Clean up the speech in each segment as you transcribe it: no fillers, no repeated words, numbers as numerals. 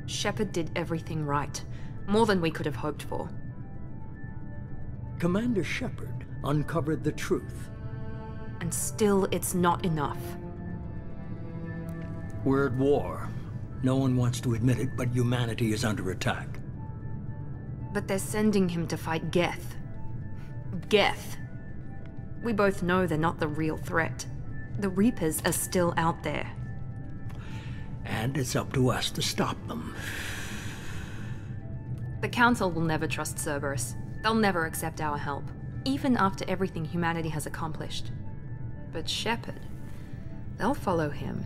Shepard did everything right. More than we could have hoped for. Commander Shepard uncovered the truth. And still, it's not enough. We're at war. No one wants to admit it, but humanity is under attack. But they're sending him to fight Geth. Geth. We both know they're not the real threat. The Reapers are still out there. And it's up to us to stop them. The Council will never trust Cerberus. They'll never accept our help, even after everything humanity has accomplished. But Shepard, they'll follow him.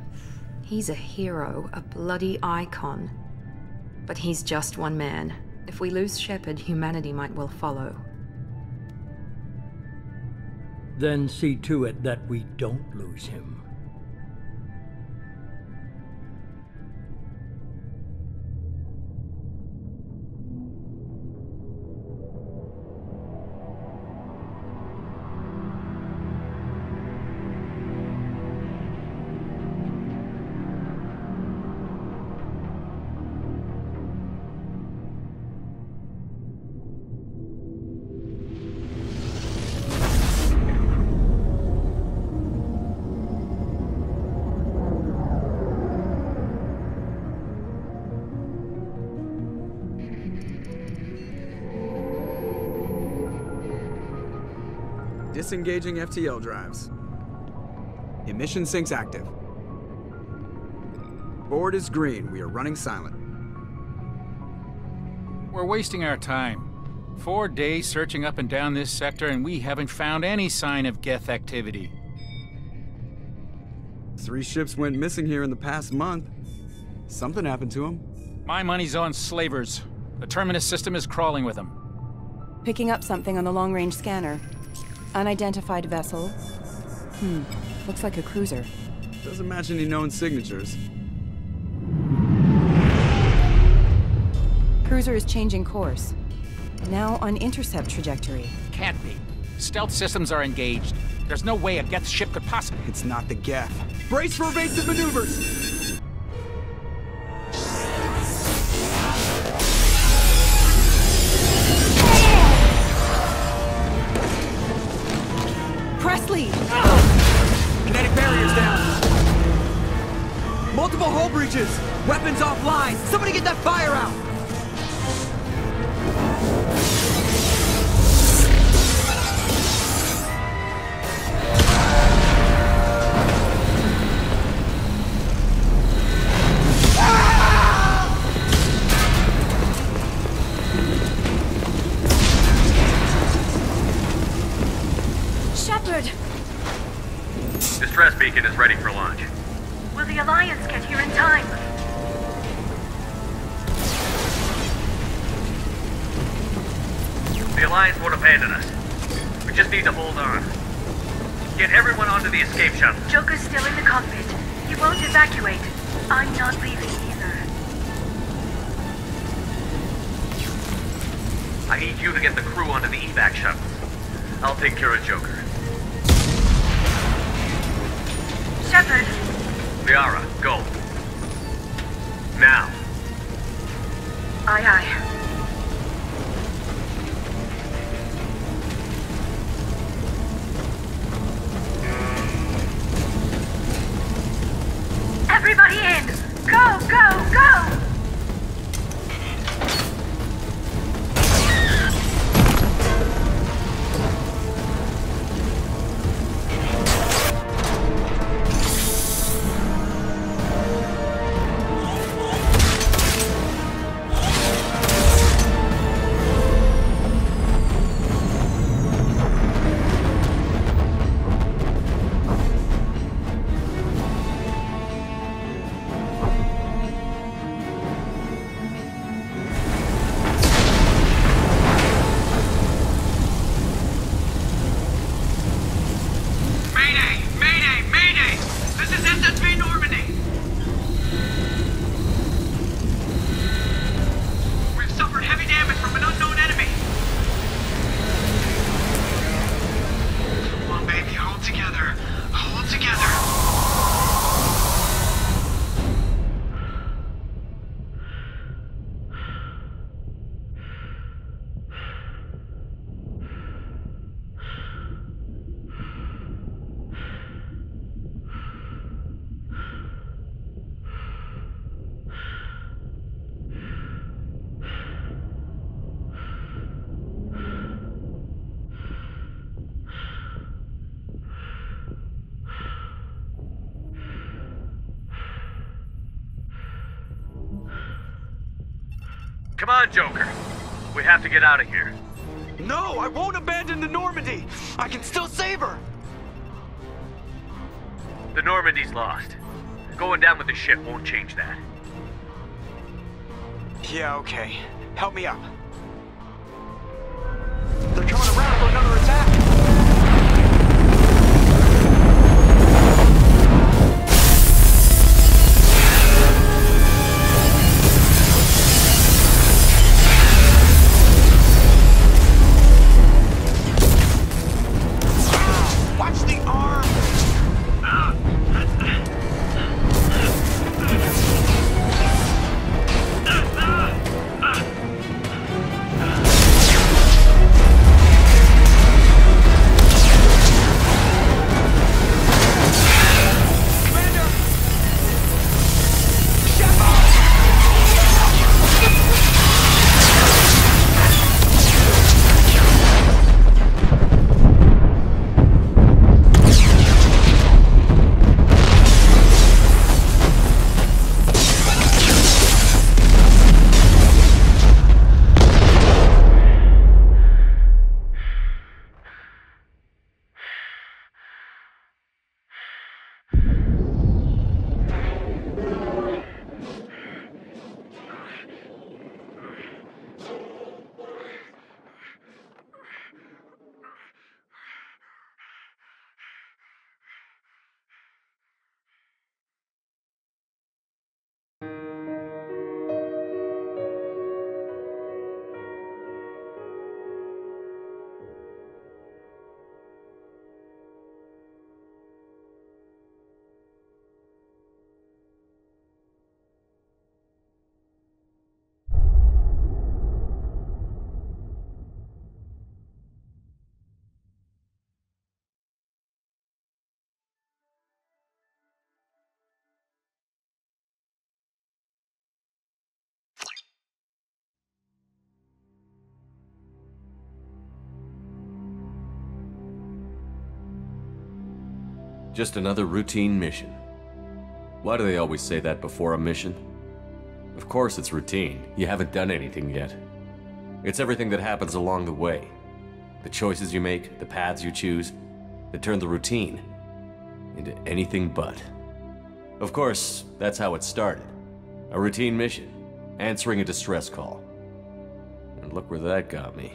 He's a hero, a bloody icon. But he's just one man. If we lose Shepard, humanity might well follow. Then see to it that we don't lose him. Disengaging FTL drives. Emission sinks active. Board is green. We are running silent. We're wasting our time. 4 days searching up and down this sector, and we haven't found any sign of Geth activity. 3 ships went missing here in the past month. Something happened to them. My money's on slavers. The Terminus system is crawling with them. Picking up something on the long-range scanner. Unidentified vessel. Looks like a cruiser. Doesn't match any known signatures. Cruiser is changing course. Now on intercept trajectory. Can't be. Stealth systems are engaged. There's no way a Geth ship could possibly... It's not the Geth. Brace for evasive maneuvers! Presley! Kinetic barriers down. Multiple hull breaches. Weapons offline. Somebody get that fire out. Shepard! Distress beacon is ready for launch. Will the Alliance get here in time? The Alliance won't abandon us. We just need to hold on. Get everyone onto the escape shuttle. Joker's still in the cockpit. He won't evacuate. I'm not leaving either. I need you to get the crew onto the evac shuttles. I'll take care of Joker. Shepard! Liara, go. Now. Aye, aye. Everybody in! Go, go, go! Come on, Joker. We have to get out of here. No, I won't abandon the Normandy. I can still save her. The Normandy's lost. Going down with the ship won't change that. Yeah, okay. Help me up. They're coming around for another attack. Watch the arm! Just another routine mission. Why do they always say that before a mission? Of course it's routine. You haven't done anything yet. It's everything that happens along the way. The choices you make, the paths you choose, that turn the routine into anything but. Of course, that's how it started. A routine mission, answering a distress call. And look where that got me.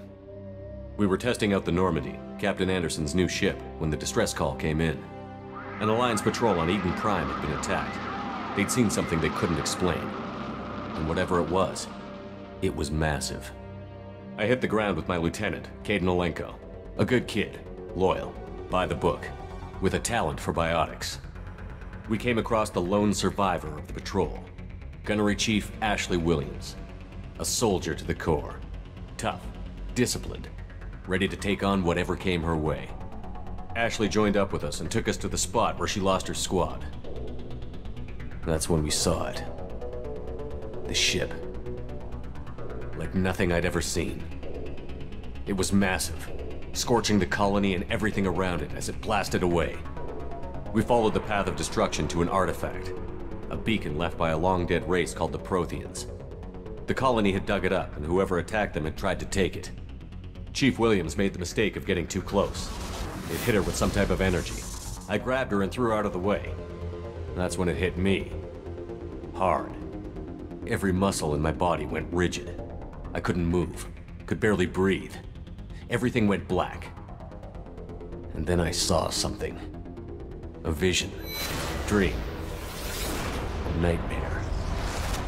We were testing out the Normandy, Captain Anderson's new ship, when the distress call came in. An Alliance patrol on Eden Prime had been attacked. They'd seen something they couldn't explain. And whatever it was massive. I hit the ground with my lieutenant, Caden Olenko. A good kid, loyal, by the book, with a talent for biotics. We came across the lone survivor of the patrol, Gunnery Chief Ashley Williams. A soldier to the core. Tough, disciplined, ready to take on whatever came her way. Ashley joined up with us and took us to the spot where she lost her squad. That's when we saw it. The ship. Like nothing I'd ever seen. It was massive, scorching the colony and everything around it as it blasted away. We followed the path of destruction to an artifact, a beacon left by a long-dead race called the Protheans. The colony had dug it up, and whoever attacked them had tried to take it. Chief Williams made the mistake of getting too close. It hit her with some type of energy. I grabbed her and threw her out of the way. That's when it hit me. Hard. Every muscle in my body went rigid. I couldn't move, could barely breathe. Everything went black. And then I saw something. A vision. Dream. A nightmare.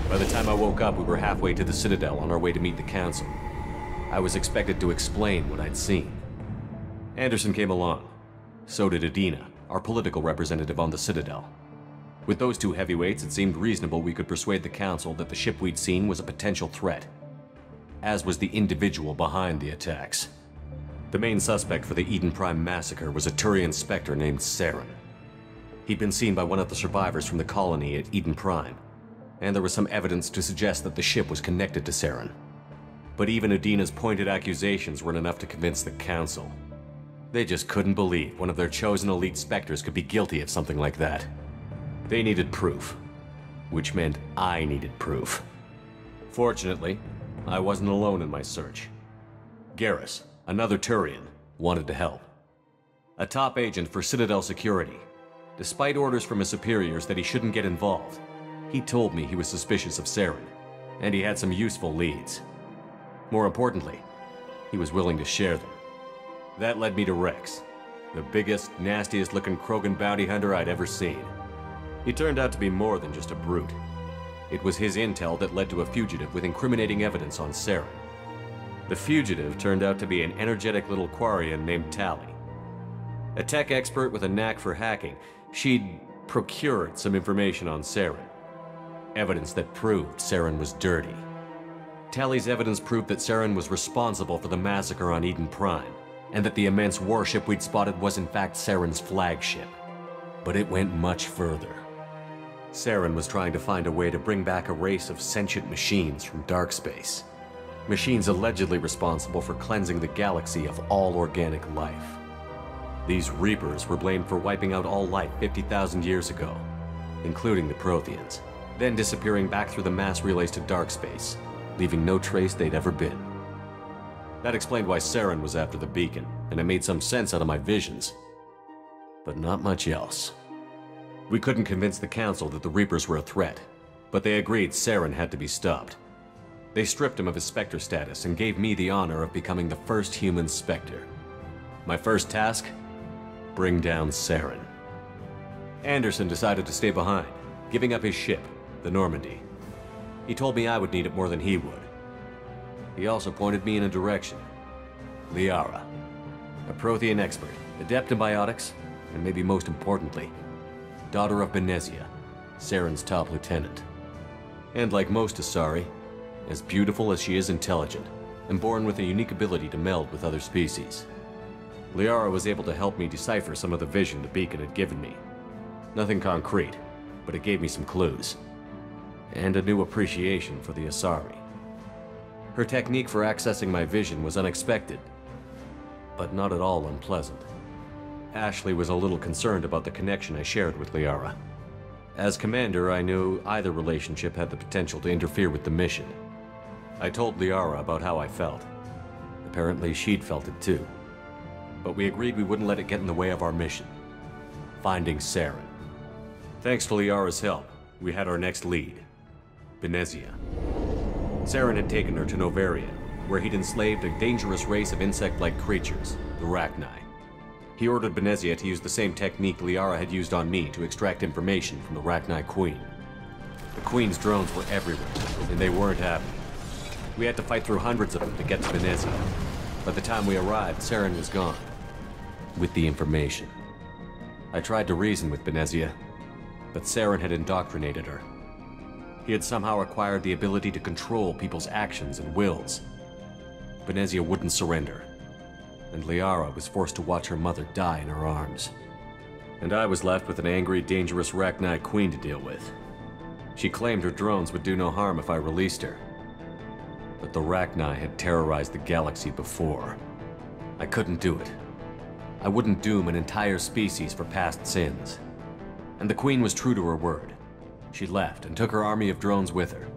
By the time I woke up, we were halfway to the Citadel on our way to meet the Council. I was expected to explain what I'd seen. Anderson came along. So did Adina, our political representative on the Citadel. With those two heavyweights, it seemed reasonable we could persuade the Council that the ship we'd seen was a potential threat, as was the individual behind the attacks. The main suspect for the Eden Prime massacre was a Turian Spectre named Saren. He'd been seen by one of the survivors from the colony at Eden Prime, and there was some evidence to suggest that the ship was connected to Saren. But even Adina's pointed accusations weren't enough to convince the Council. They just couldn't believe one of their chosen elite Spectres could be guilty of something like that. They needed proof, which meant I needed proof. Fortunately, I wasn't alone in my search. Garrus, another Turian, wanted to help. A top agent for Citadel Security. Despite orders from his superiors that he shouldn't get involved, he told me he was suspicious of Saren, and he had some useful leads. More importantly, he was willing to share them. That led me to Rex, the biggest, nastiest-looking Krogan bounty hunter I'd ever seen. He turned out to be more than just a brute. It was his intel that led to a fugitive with incriminating evidence on Saren. The fugitive turned out to be an energetic little Quarian named Tali. A tech expert with a knack for hacking, she'd procured some information on Saren. Evidence that proved Saren was dirty. Tali's evidence proved that Saren was responsible for the massacre on Eden Prime, and that the immense warship we'd spotted was in fact Saren's flagship. But it went much further. Saren was trying to find a way to bring back a race of sentient machines from dark space. Machines allegedly responsible for cleansing the galaxy of all organic life. These Reapers were blamed for wiping out all life 50,000 years ago, including the Protheans, then disappearing back through the mass relays to dark space, leaving no trace they'd ever been. That explained why Saren was after the beacon, and it made some sense out of my visions. But not much else. We couldn't convince the Council that the Reapers were a threat, but they agreed Saren had to be stopped. They stripped him of his Spectre status and gave me the honor of becoming the first human Spectre. My first task? Bring down Saren. Anderson decided to stay behind, giving up his ship, the Normandy. He told me I would need it more than he would. He also pointed me in a direction. Liara, a Prothean expert, adept in biotics, and maybe most importantly, daughter of Benezia, Saren's top lieutenant. And like most Asari, as beautiful as she is intelligent, and born with a unique ability to meld with other species. Liara was able to help me decipher some of the vision the beacon had given me. Nothing concrete, but it gave me some clues. And a new appreciation for the Asari. Her technique for accessing my vision was unexpected, but not at all unpleasant. Ashley was a little concerned about the connection I shared with Liara. As commander, I knew either relationship had the potential to interfere with the mission. I told Liara about how I felt. Apparently, she'd felt it too. But we agreed we wouldn't let it get in the way of our mission. Finding Saren. Thanks to Liara's help, we had our next lead. Benezia. Saren had taken her to Novaria, where he'd enslaved a dangerous race of insect-like creatures, the Rachni. He ordered Benezia to use the same technique Liara had used on me to extract information from the Rachni Queen. The Queen's drones were everywhere, and they weren't happy. We had to fight through hundreds of them to get to Benezia. By the time we arrived, Saren was gone. With the information. I tried to reason with Benezia, but Saren had indoctrinated her. He had somehow acquired the ability to control people's actions and wills. Benezia wouldn't surrender, and Liara was forced to watch her mother die in her arms. And I was left with an angry, dangerous Rachni Queen to deal with. She claimed her drones would do no harm if I released her. But the Rachni had terrorized the galaxy before. I couldn't do it. I wouldn't doom an entire species for past sins. And the Queen was true to her word. She left and took her army of drones with her.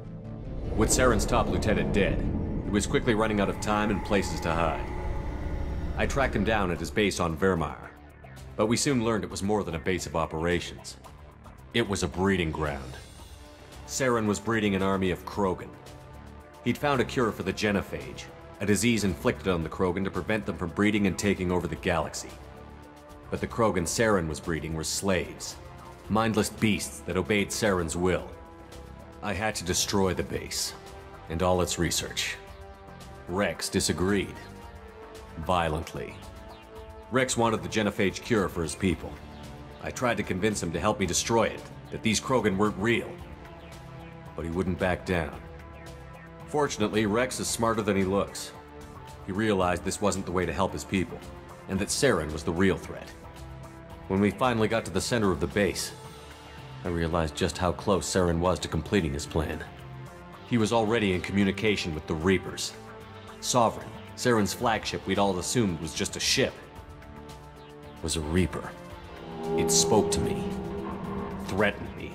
With Saren's top lieutenant dead, he was quickly running out of time and places to hide. I tracked him down at his base on Vermeer, but we soon learned it was more than a base of operations. It was a breeding ground. Saren was breeding an army of Krogan. He'd found a cure for the genophage, a disease inflicted on the Krogan to prevent them from breeding and taking over the galaxy. But the Krogan Saren was breeding were slaves, mindless beasts that obeyed Saren's will. I had to destroy the base, and all its research. Rex disagreed. Violently. Rex wanted the genophage cure for his people. I tried to convince him to help me destroy it, that these Krogan weren't real. But he wouldn't back down. Fortunately, Rex is smarter than he looks. He realized this wasn't the way to help his people, and that Saren was the real threat. When we finally got to the center of the base, I realized just how close Saren was to completing his plan. He was already in communication with the Reapers. Sovereign, Saren's flagship we'd all assumed was just a ship, was a Reaper. It spoke to me, threatened me.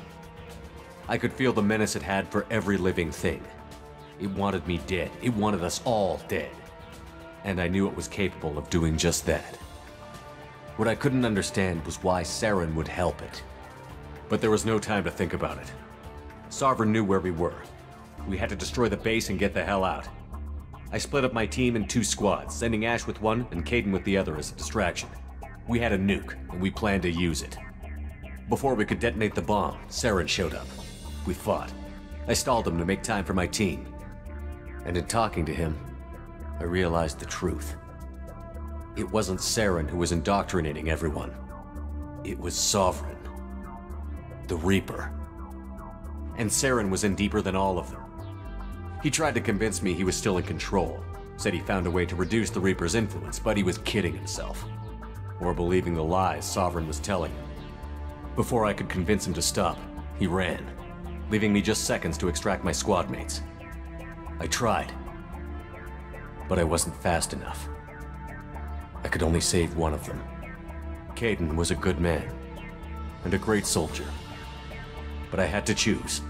I could feel the menace it had for every living thing. It wanted me dead. It wanted us all dead. And I knew it was capable of doing just that. What I couldn't understand was why Saren would help it. But there was no time to think about it. Sovereign knew where we were. We had to destroy the base and get the hell out. I split up my team in 2 squads, sending Ash with one and Kaidan with the other as a distraction. We had a nuke, and we planned to use it. Before we could detonate the bomb, Saren showed up. We fought. I stalled him to make time for my team. And in talking to him, I realized the truth. It wasn't Saren who was indoctrinating everyone. It was Sovereign. The Reaper. And Saren was in deeper than all of them. He tried to convince me he was still in control, said he found a way to reduce the Reaper's influence, but he was kidding himself. Or believing the lies Sovereign was telling him. Before I could convince him to stop, he ran, leaving me just seconds to extract my squad mates. I tried, but I wasn't fast enough. I could only save one of them. Kaidan was a good man, and a great soldier. But I had to choose,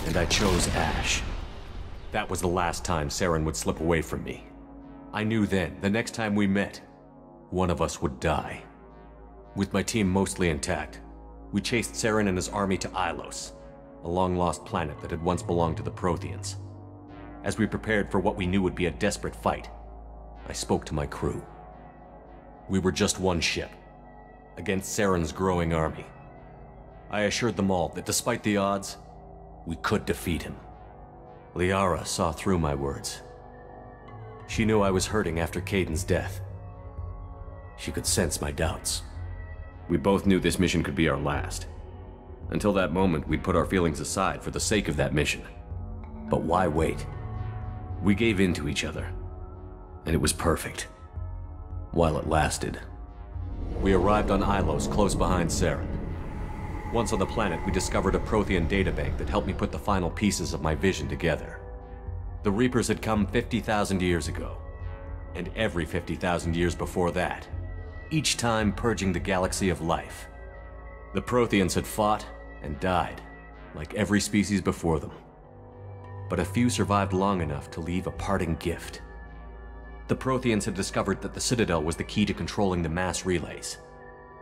and I chose Ash. That was the last time Saren would slip away from me. I knew then, the next time we met, one of us would die. With my team mostly intact, we chased Saren and his army to Ilos, a long-lost planet that had once belonged to the Protheans. As we prepared for what we knew would be a desperate fight, I spoke to my crew. We were just one ship, against Saren's growing army. I assured them all that despite the odds, we could defeat him. Liara saw through my words. She knew I was hurting after Kaidan's death. She could sense my doubts. We both knew this mission could be our last. Until that moment, we'd put our feelings aside for the sake of that mission. But why wait? We gave in to each other, and it was perfect. While it lasted. We arrived on Ilos, close behind Saren. Once on the planet, we discovered a Prothean databank that helped me put the final pieces of my vision together. The Reapers had come 50,000 years ago, and every 50,000 years before that, each time purging the galaxy of life. The Protheans had fought and died, like every species before them. But a few survived long enough to leave a parting gift. The Protheans had discovered that the Citadel was the key to controlling the mass relays.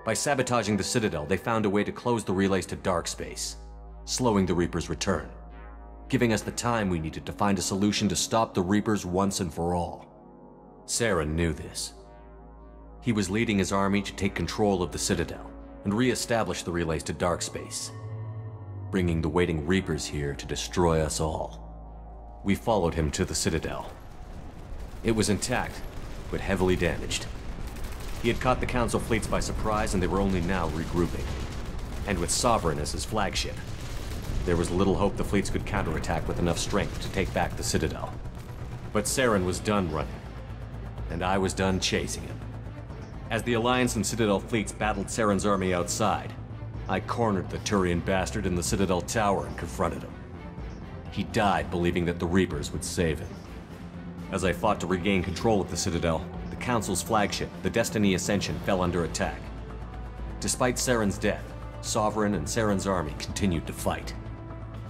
By sabotaging the Citadel, they found a way to close the relays to dark space, slowing the Reaper's return, giving us the time we needed to find a solution to stop the Reapers once and for all. Saren knew this. He was leading his army to take control of the Citadel and re-establish the relays to dark space, bringing the waiting Reapers here to destroy us all. We followed him to the Citadel. It was intact, but heavily damaged. He had caught the Council fleets by surprise, and they were only now regrouping. And with Sovereign as his flagship, there was little hope the fleets could counterattack with enough strength to take back the Citadel. But Saren was done running, and I was done chasing him. As the Alliance and Citadel fleets battled Saren's army outside, I cornered the Turian bastard in the Citadel tower and confronted him. He died believing that the Reapers would save him. As I fought to regain control of the Citadel, the Council's flagship, the Destiny Ascension, fell under attack. Despite Saren's death, Sovereign and Saren's army continued to fight.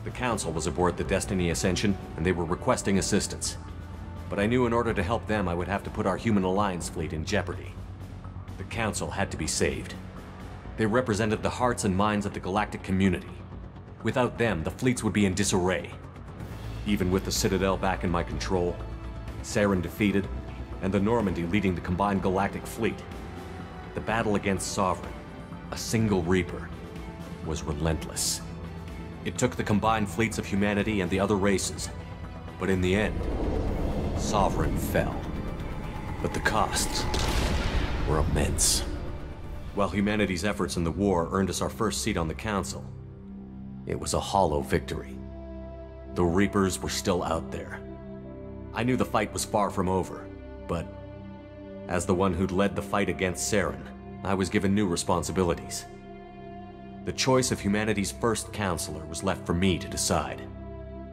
The Council was aboard the Destiny Ascension, and they were requesting assistance. But I knew in order to help them, I would have to put our human Alliance fleet in jeopardy. The Council had to be saved. They represented the hearts and minds of the galactic community. Without them, the fleets would be in disarray. Even with the Citadel back in my control, Saren defeated, and the Normandy leading the combined galactic fleet, the battle against Sovereign, a single Reaper, was relentless. It took the combined fleets of humanity and the other races, but in the end, Sovereign fell. But the costs were immense. While humanity's efforts in the war earned us our first seat on the Council, it was a hollow victory. The Reapers were still out there. I knew the fight was far from over, but as the one who'd led the fight against Saren, I was given new responsibilities. The choice of humanity's first counselor was left for me to decide.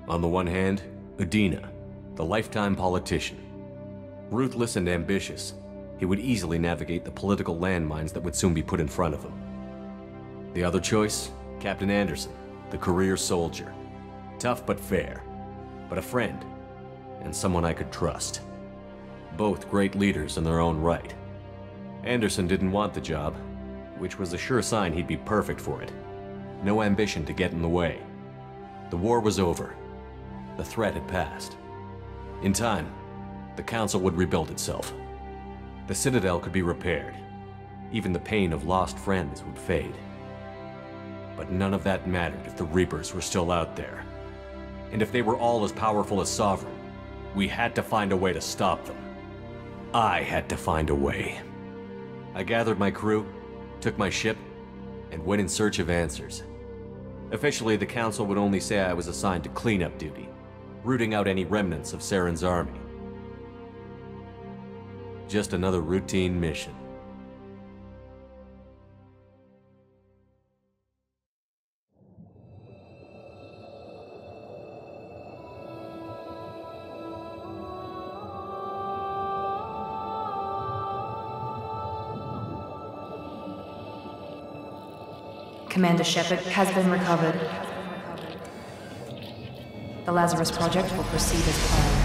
On the one hand, Udina, the lifetime politician. Ruthless and ambitious, he would easily navigate the political landmines that would soon be put in front of him. The other choice, Captain Anderson, the career soldier. Tough but fair, but a friend and someone I could trust. Both great leaders in their own right. Anderson didn't want the job, which was a sure sign he'd be perfect for it. No ambition to get in the way. The war was over. The threat had passed. In time, the Council would rebuild itself. The Citadel could be repaired. Even the pain of lost friends would fade. But none of that mattered if the Reapers were still out there. And if they were all as powerful as Sovereign, we had to find a way to stop them. I had to find a way. I gathered my crew, took my ship, and went in search of answers. Officially, the Council would only say I was assigned to cleanup duty, rooting out any remnants of Saren's army. Just another routine mission. Commander Shepard has been recovered. The Lazarus Project will proceed as planned.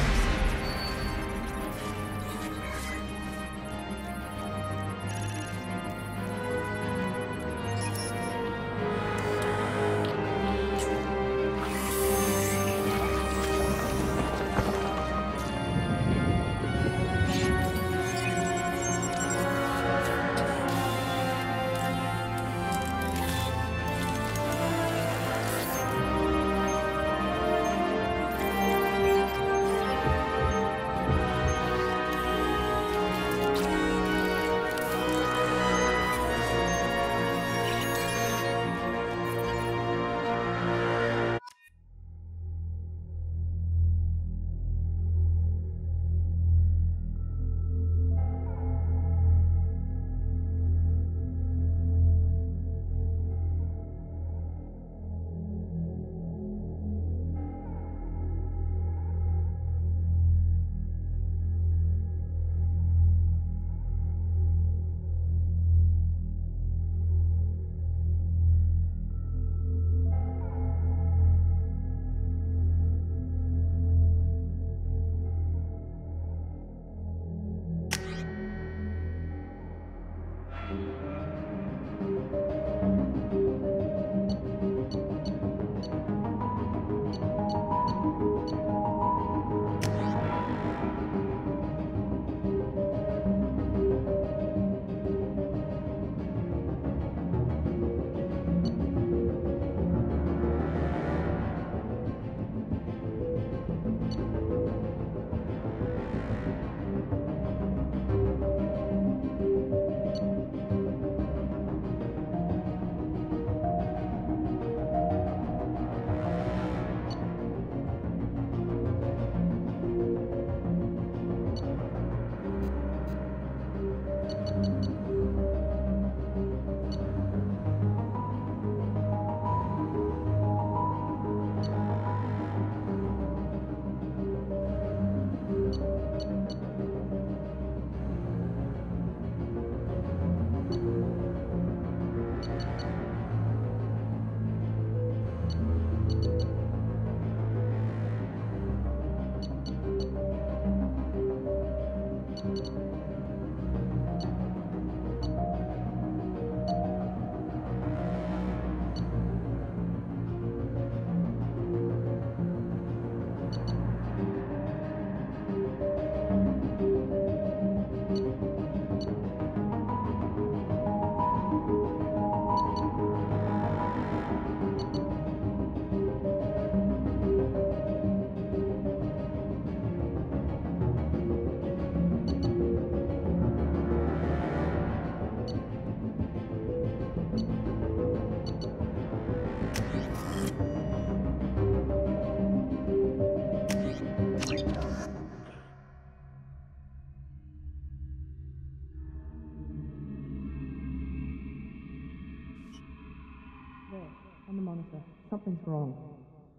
On the monitor. Something's wrong.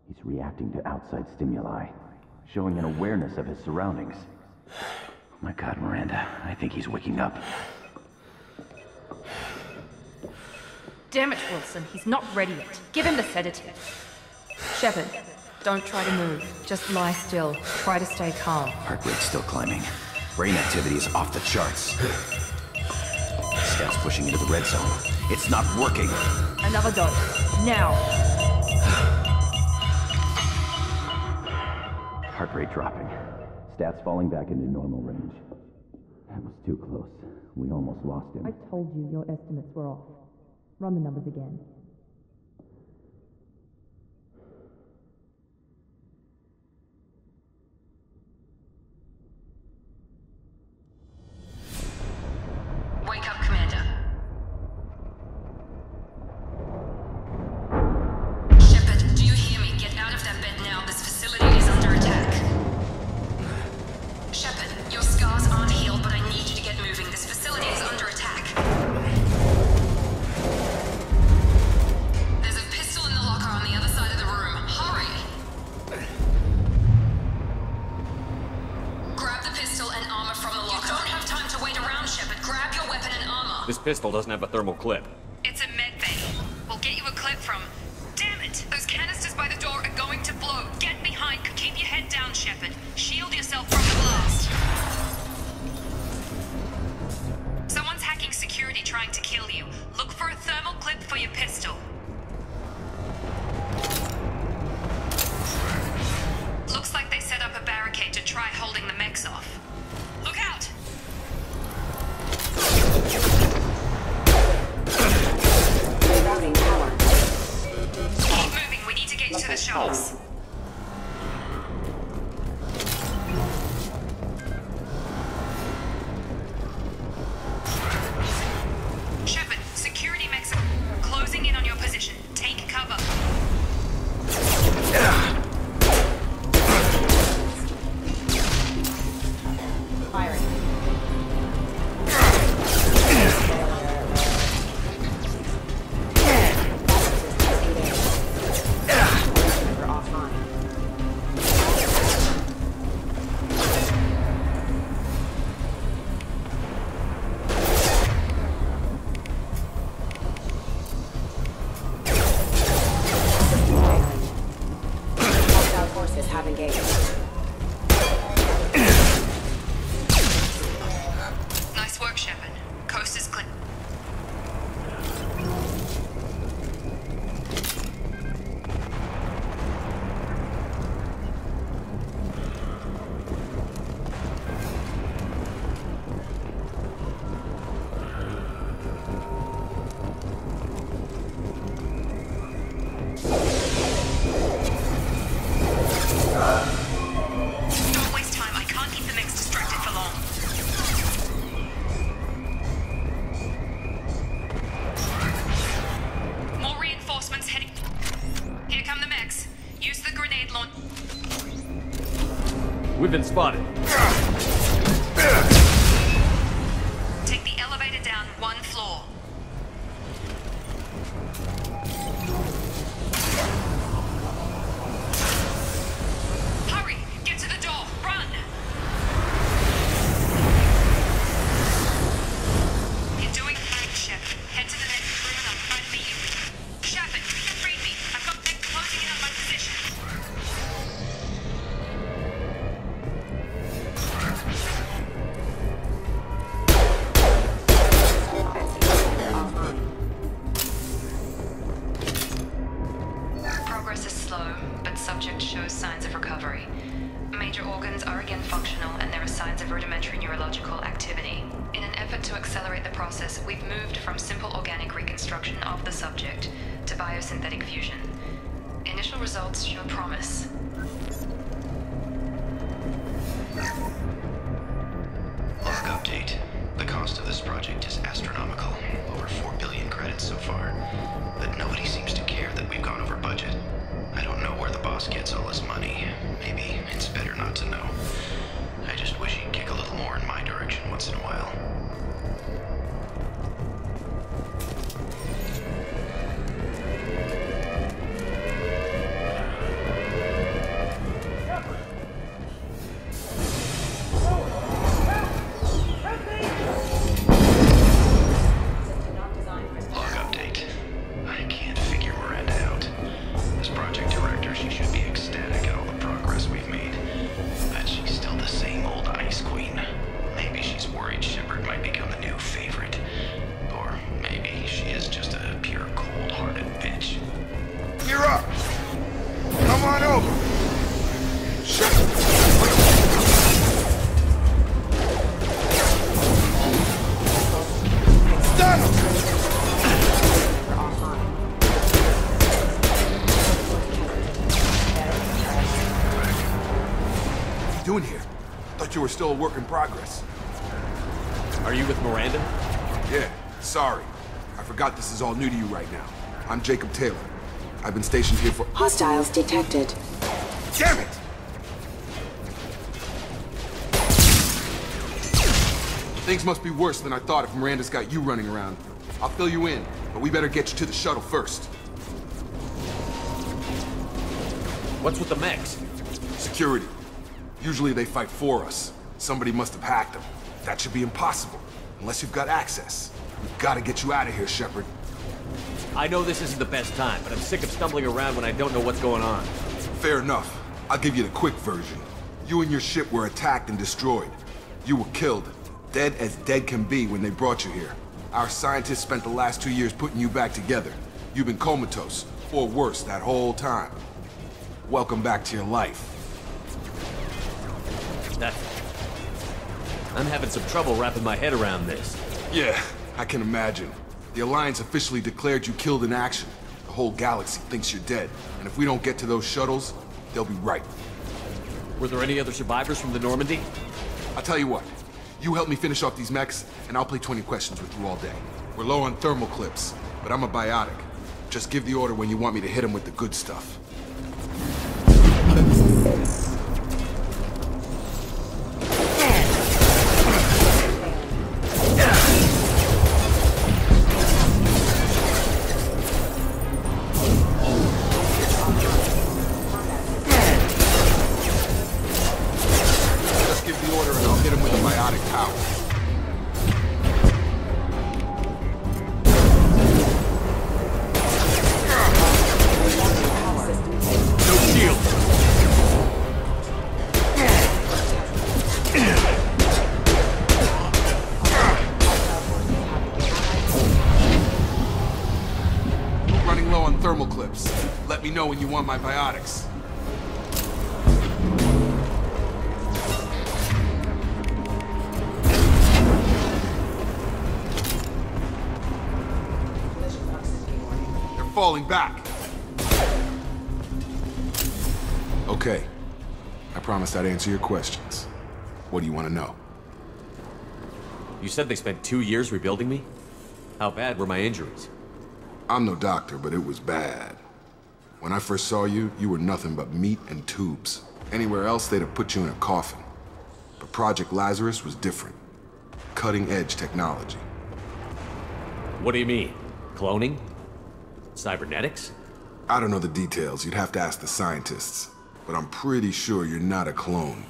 He's reacting to outside stimuli, showing an awareness of his surroundings. Oh my God, Miranda. I think he's waking up. Damn it, Wilson. He's not ready yet. Give him the sedative. Shepard, Don't try to move. Just lie still. Try to stay calm. Heart rate's still climbing. Brain activity is off the charts. Scout's pushing into the red zone. It's not working. Another dose. Now. Heart rate dropping. Stats falling back into normal range. That was too close. We almost lost him. I told you your estimates were off. Run the numbers again. Wake up, Commander. Shepard, do you hear me? Get out of that bed now. This facility is under attack. Shepard, your scars aren't healed, but I need you to get moving. This facility is under attack. There's a pistol in the locker on the other side of the room. Hurry! Grab the pistol and armor from the locker. You don't have time to wait around, Shepard. Grab your weapon and armor. This pistol doesn't have a thermal clip. It's a med bay. We'll get you a clip from... Damn it! Those canisters by the door are going to blow. Get behind. Keep your head down, Shepard. Shield yourself from the blast. Someone's hacking security trying to kill you. Look for a thermal clip for your pistol. Looks like they set up a barricade to try holding the mechs off. Look out! Routing power. Keep moving. We need to get to the shelves. Shepard, security mechs are closing in on your position. Take cover. Firing. We're offline. Hostile forces have engaged. Nice work, Shepard. Coast is clear. Don't waste time. I can't keep the mix distracted for long. More reinforcements heading. Here come the mechs. Use the grenade launch. We've been spotted. Take the elevator down one floor. Hurry! Get to the door! Run! You're doing fine, Shepard. Head to the next room and I'll try to meet you. Shepard, read me. I've got mech closing in on my position. Progress is slow, but subject shows signs of recovery. Major organs are again functional, and there are signs of rudimentary neurological activity. In an effort to accelerate the process, we've moved from simple organic reconstruction of the subject to biosynthetic fusion. Initial results show promise. Log update. The cost of this project is astronomical. Over 4 billion credits so far. But nobody seems to care that we've gone over budget. I don't know where the boss gets all his money. Maybe it's better not to know. I just wish he'd kick a little more in my direction once in a while. Log update. I can't figure Miranda out. As project director, she should be ecstatic. over. Shut up. Stun him! What are you doing here? Thought you were still a work in progress. Are you with Miranda? Yeah, sorry. I forgot this is all new to you right now. I'm Jacob Taylor. I've been stationed here for— Hostiles detected. Damn it! Things must be worse than I thought if Miranda's got you running around. I'll fill you in, but we better get you to the shuttle first. What's with the mechs? Security. Usually they fight for us. Somebody must have hacked them. That should be impossible, unless you've got access. We've got to get you out of here, Shepard. I know this isn't the best time, but I'm sick of stumbling around when I don't know what's going on. Fair enough. I'll give you the quick version. You and your ship were attacked and destroyed. You were killed. Dead as dead can be when they brought you here. Our scientists spent the last 2 years putting you back together. You've been comatose, or worse, that whole time. Welcome back to your life. I'm having some trouble wrapping my head around this. Yeah, I can imagine. The Alliance officially declared you killed in action. The whole galaxy thinks you're dead, and if we don't get to those shuttles, they'll be right. Were there any other survivors from the Normandy? I'll tell you what. You help me finish off these mechs, and I'll play 20 questions with you all day. We're low on thermal clips, but I'm a biotic. Just give the order when you want me to hit them with the good stuff. Know when you want my biotics. They're falling back. Okay. I promised I'd answer your questions. What do you want to know? You said they spent 2 years rebuilding me? How bad were my injuries? I'm no doctor, but it was bad. When I first saw you, you were nothing but meat and tubes. Anywhere else, they'd have put you in a coffin. But Project Lazarus was different. Cutting-edge technology. What do you mean? Cloning? Cybernetics? I don't know the details. You'd have to ask the scientists. But I'm pretty sure you're not a clone.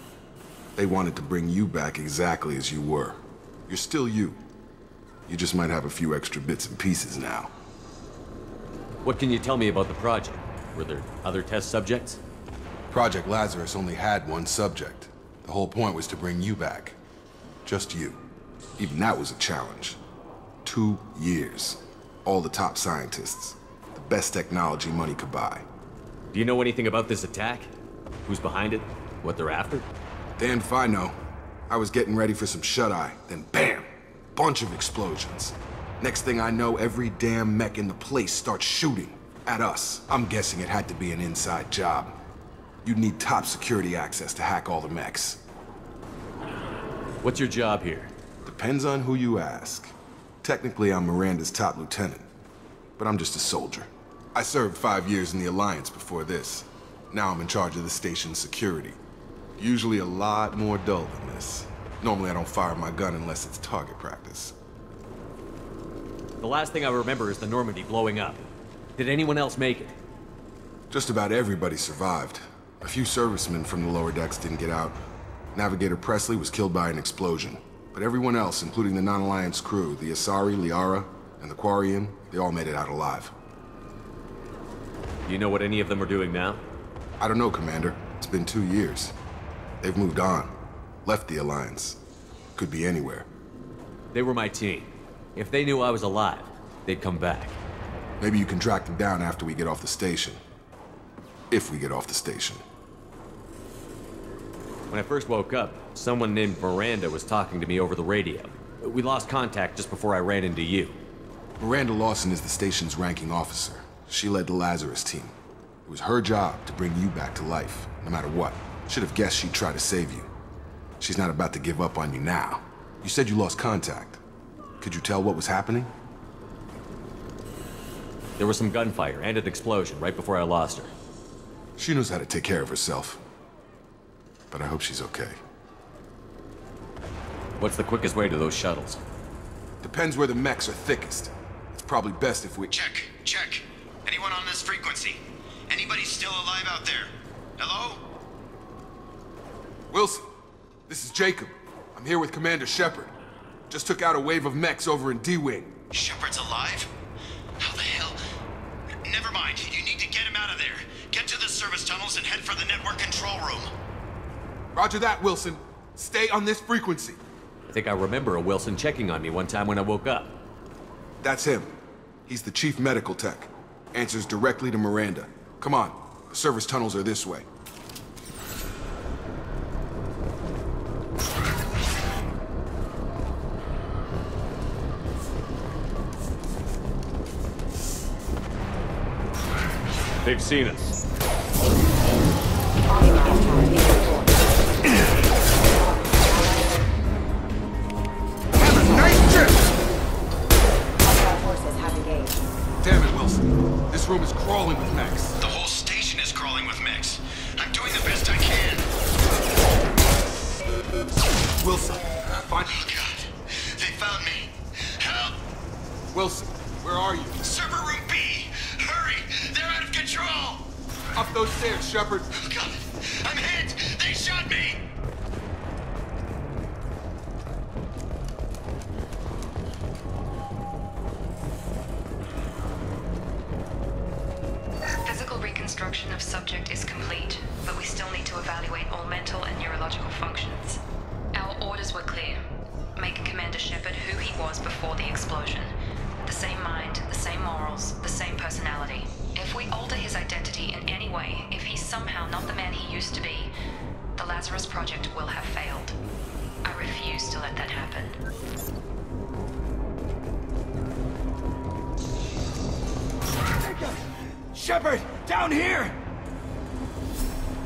They wanted to bring you back exactly as you were. You're still you. You just might have a few extra bits and pieces now. What can you tell me about the project? Were there other test subjects? Project Lazarus only had one subject. The whole point was to bring you back. Just you. Even that was a challenge. 2 years. All the top scientists. The best technology money could buy. Do you know anything about this attack? Who's behind it? What they're after? Damned if I know. I was getting ready for some shut-eye, then bam! Bunch of explosions. Next thing I know, every damn mech in the place starts shooting. At us. I'm guessing it had to be an inside job. You'd need top security access to hack all the mechs. What's your job here? Depends on who you ask. Technically, I'm Miranda's top lieutenant. But I'm just a soldier. I served 5 years in the Alliance before this. Now I'm in charge of the station's security. Usually a lot more dull than this. Normally I don't fire my gun unless it's target practice. The last thing I remember is the Normandy blowing up. Did anyone else make it? Just about everybody survived. A few servicemen from the lower decks didn't get out. Navigator Presley was killed by an explosion. But everyone else, including the non-Alliance crew, the Asari, Liara, and the Quarian, they all made it out alive. Do you know what any of them are doing now? I don't know, Commander. It's been 2 years. They've moved on. Left the Alliance. Could be anywhere. They were my team. If they knew I was alive, they'd come back. Maybe you can track them down after we get off the station. If we get off the station. When I first woke up, someone named Miranda was talking to me over the radio. We lost contact just before I ran into you. Miranda Lawson is the station's ranking officer. She led the Lazarus team. It was her job to bring you back to life, no matter what. Should have guessed she'd try to save you. She's not about to give up on you now. You said you lost contact. Could you tell what was happening? There was some gunfire and an explosion right before I lost her. She knows how to take care of herself. But I hope she's okay. What's the quickest way to those shuttles? Depends where the mechs are thickest. It's probably best if we... Check. Anyone on this frequency? Anybody still alive out there? Hello? Wilson, this is Jacob. I'm here with Commander Shepard. Just took out a wave of mechs over in D-Wing. Shepard's alive? How the hell? Never mind. You need to get him out of there. Get to the service tunnels and head for the network control room. Roger that, Wilson. Stay on this frequency. I think I remember a Wilson checking on me one time when I woke up. That's him. He's the chief medical tech. Answers directly to Miranda. Come on. The service tunnels are this way. They've seen us. Nice trip! Damn it, Wilson. This room is crawling with mechs. The whole station is crawling with mechs. I'm doing the best I can. Wilson, find... Oh, God. They found me. Help! Wilson, where are you? Server room B! Hurry! They're out of control! Up those stairs, Shepard. Oh, God! I'm hit! They shot me! Physical reconstruction of subject is complete, but we still need to evaluate all mental and neurological functions. Our orders were clear. Make Commander Shepard who he was before the explosion. The same mind, the same morals, the same personality. If we alter his identity in any way, if he's somehow not the man he used to be, the Lazarus Project will have failed. I refuse to let that happen. Shepard, down here!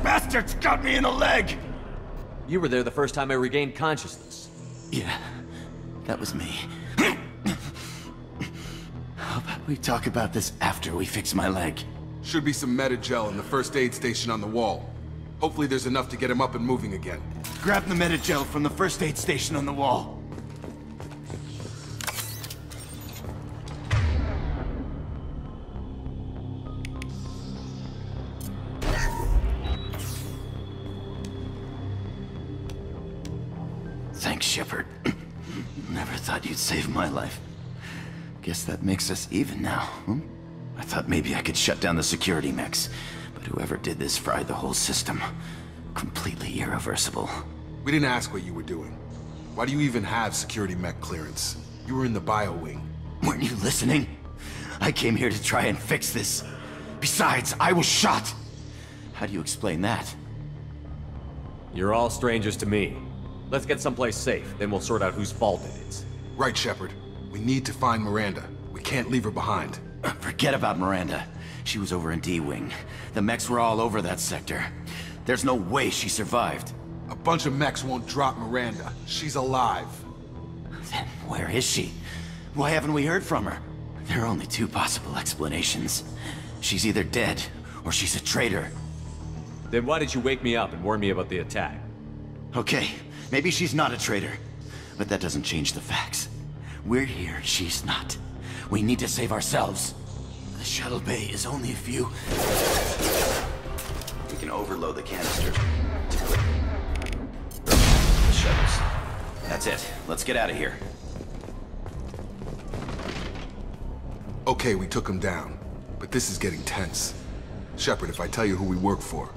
Bastards got me in the leg! You were there the first time I regained consciousness. Yeah, that was me. How about we talk about this after we fix my leg? Should be some Metagel in the first aid station on the wall. Hopefully there's enough to get him up and moving again. Grab the Metagel from the first aid station on the wall. Thanks, Shepard. Never thought you'd save my life. Guess that makes us even now, hmm? I thought maybe I could shut down the security mechs, but whoever did this fried the whole system. Completely irreversible. We didn't ask what you were doing. Why do you even have security mech clearance? You were in the bio wing. Weren't you listening? I came here to try and fix this. Besides, I was shot. How do you explain that? You're all strangers to me. Let's get someplace safe, then we'll sort out whose fault it is. Right, Shepard. We need to find Miranda. We can't leave her behind. Forget about Miranda. She was over in D-Wing. The mechs were all over that sector. There's no way she survived. A bunch of mechs won't drop Miranda. She's alive. Then where is she? Why haven't we heard from her? There are only two possible explanations. She's either dead, or she's a traitor. Then why did you wake me up and warn me about the attack? Okay, maybe she's not a traitor. But that doesn't change the facts. We're here, she's not. We need to save ourselves. The shuttle bay is only a few... We can overload the canister. The shuttles. That's it. Let's get out of here. Okay, we took him down. But this is getting tense. Shepard, if I tell you who we work for,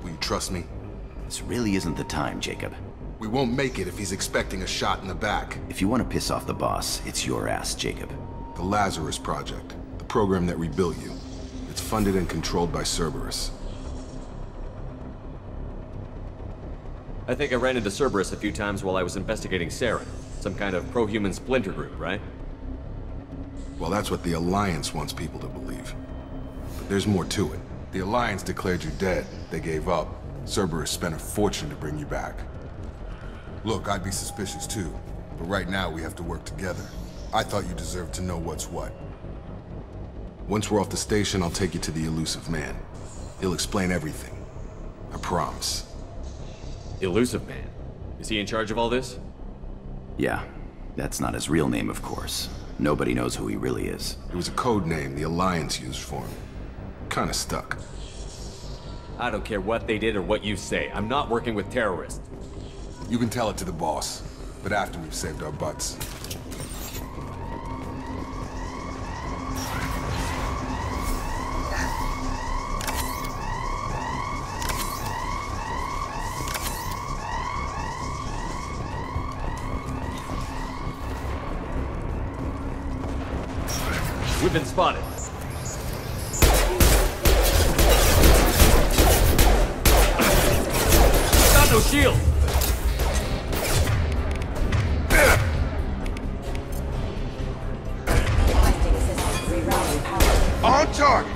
will you trust me? This really isn't the time, Jacob. We won't make it if he's expecting a shot in the back. If you want to piss off the boss, it's your ass, Jacob. The Lazarus Project. The program that rebuilt you. It's funded and controlled by Cerberus. I think I ran into Cerberus a few times while I was investigating Saren. Some kind of pro-human splinter group, right? Well, that's what the Alliance wants people to believe. But there's more to it. The Alliance declared you dead. They gave up. Cerberus spent a fortune to bring you back. Look, I'd be suspicious too. But right now, we have to work together. I thought you deserved to know what's what. Once we're off the station, I'll take you to the Elusive Man. He'll explain everything. I promise. Elusive Man? Is he in charge of all this? Yeah. That's not his real name, of course. Nobody knows who he really is. It was a code name the Alliance used for him. Kinda stuck. I don't care what they did or what you say. I'm not working with terrorists. You can tell it to the boss, but after we've saved our butts. We've been spotted. Got no shield! On target!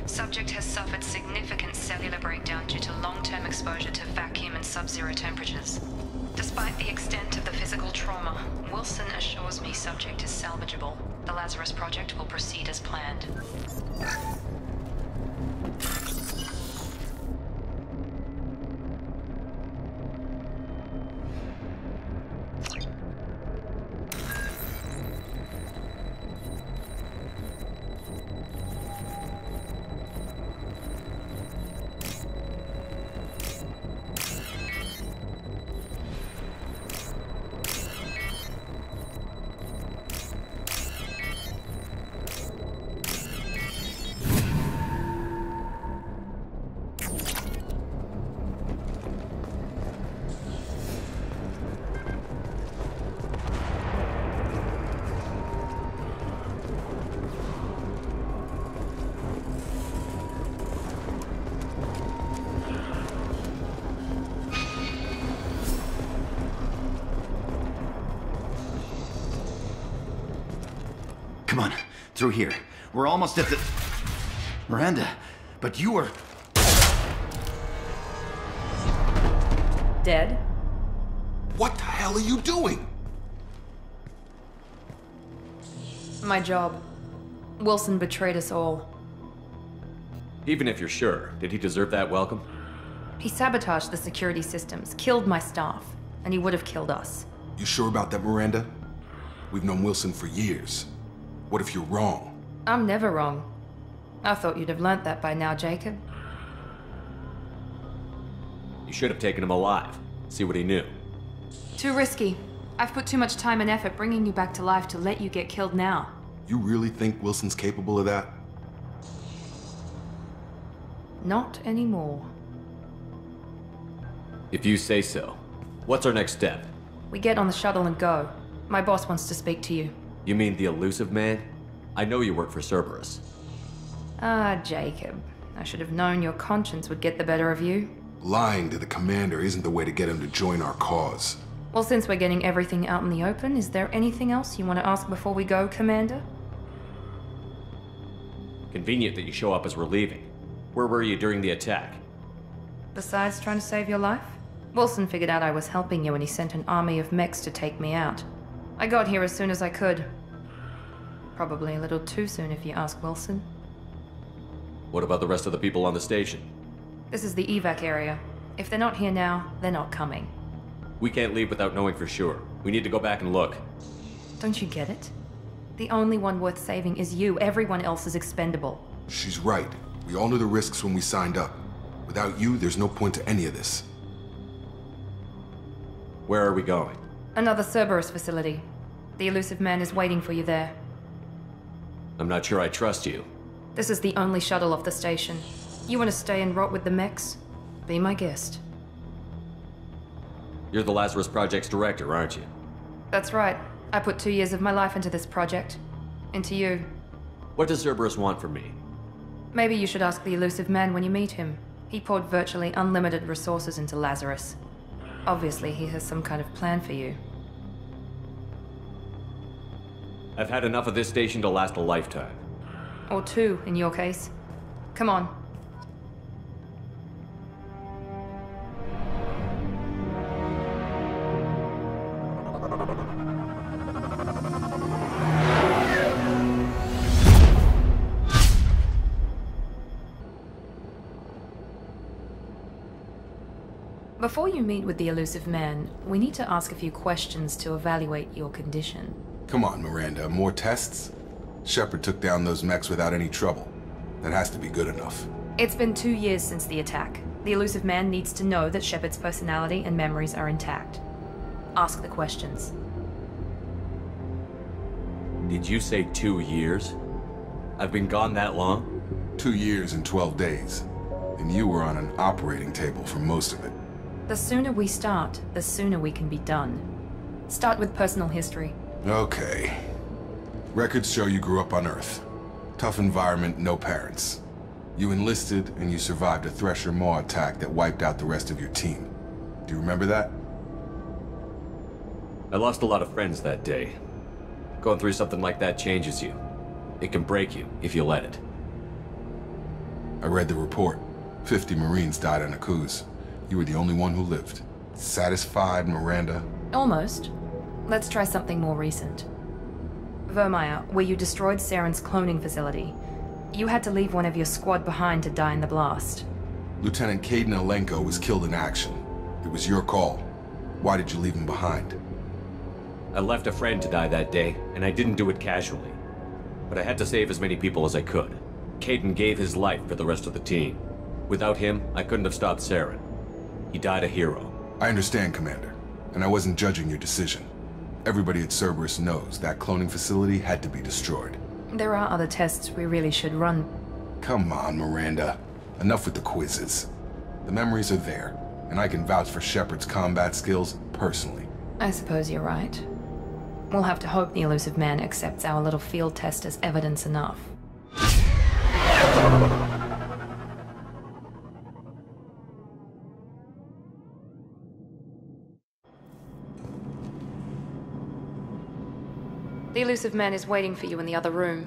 Subject has suffered significant cellular breakdown due to long-term exposure to vacuum and sub-zero temperatures. Despite the extent of the physical trauma, Wilson assures me subject is salvageable. The Lazarus Project will proceed as planned. Come on, through here. We're almost at the... Miranda, but you were... Dead? What the hell are you doing? My job. Wilson betrayed us all. Even if you're sure, did he deserve that welcome? He sabotaged the security systems, killed my staff, and he would have killed us. You sure about that, Miranda? We've known Wilson for years. What if you're wrong? I'm never wrong. I thought you'd have learnt that by now, Jacob. You should have taken him alive. See what he knew. Too risky. I've put too much time and effort bringing you back to life to let you get killed now. You really think Wilson's capable of that? Not anymore. If you say so. What's our next step? We get on the shuttle and go. My boss wants to speak to you. You mean the Elusive Man? I know you work for Cerberus. Ah, Jacob. I should have known your conscience would get the better of you. Lying to the commander isn't the way to get him to join our cause. Well, since we're getting everything out in the open, is there anything else you want to ask before we go, Commander? Convenient that you show up as we're leaving. Where were you during the attack? Besides trying to save your life, Wilson figured out I was helping you and he sent an army of mechs to take me out. I got here as soon as I could. Probably a little too soon if you ask Wilson. What about the rest of the people on the station? This is the evac area. If they're not here now, they're not coming. We can't leave without knowing for sure. We need to go back and look. Don't you get it? The only one worth saving is you. Everyone else is expendable. She's right. We all knew the risks when we signed up. Without you, there's no point to any of this. Where are we going? Another Cerberus facility. The elusive man is waiting for you there. I'm not sure I trust you. This is the only shuttle off the station. You want to stay and rot with the mechs? Be my guest. You're the Lazarus Project's director, aren't you? That's right. I put 2 years of my life into this project. Into you. What does Cerberus want from me? Maybe you should ask the elusive man when you meet him. He poured virtually unlimited resources into Lazarus. Obviously, he has some kind of plan for you. I've had enough of this station to last a lifetime. Or 2, in your case. Come on. Before you meet with the elusive man, we need to ask a few questions to evaluate your condition. Come on, Miranda. More tests? Shepard took down those mechs without any trouble. That has to be good enough. It's been 2 years since the attack. The elusive man needs to know that Shepard's personality and memories are intact. Ask the questions. Did you say 2 years? I've been gone that long? 2 years and 12 days. And you were on an operating table for most of it. The sooner we start, the sooner we can be done. Start with personal history. Okay. Records show you grew up on Earth. Tough environment, no parents. You enlisted and you survived a Thresher Maw attack that wiped out the rest of your team. Do you remember that? I lost a lot of friends that day. Going through something like that changes you. It can break you if you let it. I read the report. 50 Marines died on Akuz. You were the only one who lived. Satisfied, Miranda? Almost. Let's try something more recent. Vermeer, where you destroyed Saren's cloning facility. You had to leave one of your squad behind to die in the blast. Lieutenant Caden Alenko was killed in action. It was your call. Why did you leave him behind? I left a friend to die that day, and I didn't do it casually. But I had to save as many people as I could. Caden gave his life for the rest of the team. Without him, I couldn't have stopped Saren. He died a hero. I understand, Commander. And I wasn't judging your decision. Everybody at Cerberus knows that cloning facility had to be destroyed. There are other tests we really should run. Come on, Miranda. Enough with the quizzes. The memories are there, and I can vouch for Shepard's combat skills personally. I suppose you're right. We'll have to hope the elusive man accepts our little field test as evidence enough. The elusive man is waiting for you in the other room.